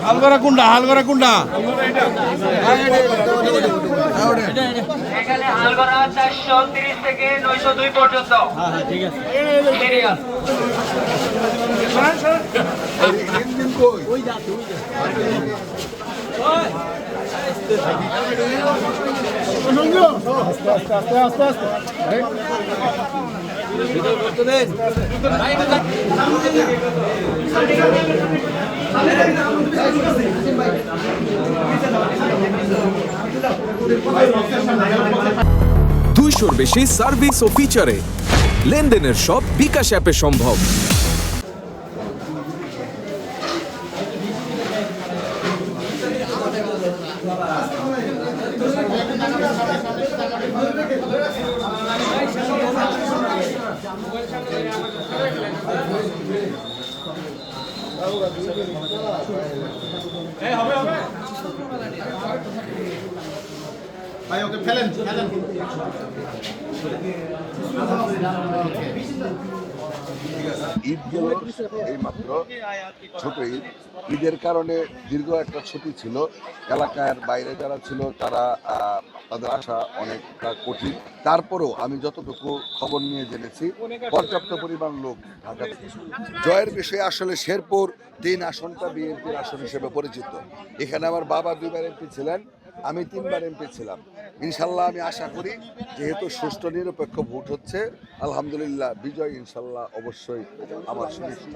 হালগড়া কুন্ডা হালগড়া কুন্ডা এখানে হালগড়া 430 থেকে 902 পর্যন্ত। হ্যাঁ ঠিক আছে সিরিয়াল দুইশোর বেশি সার্ভিস ও ফিচারে লেনদেনের সব বিকাশ অ্যাপে সম্ভব। ভাই ওকে ফেলেন ফেলেন। ঈদ গেল এই মাত্র, ছোট ঈদ। ঈদের কারণে দীর্ঘ একটা ছুটি ছিল, এলাকার বাইরে যারা ছিল তারা তাদের আসা অনেকটা কঠিন। তারপরেও আমি যতটুকু খবর নিয়ে জেনেছি পর্যাপ্ত পরিমাণ লোক ঢাকা থেকে। জয়ের বিষয়ে আসলে শেরপুর 3 আসনটা বিএনপির আসন হিসেবে পরিচিত। এখানে আমার বাবা 2বার এমপি ছিলেন, আমি 3বার এমপি ছিলাম। ইনশাল্লাহ আমি আশা করি যেহেতু সুষ্ঠু নিরপেক্ষ ভোট হচ্ছে, আলহামদুলিল্লাহ বিজয় ইনশাল্লাহ অবশ্যই আমার সুনিশ্চিত।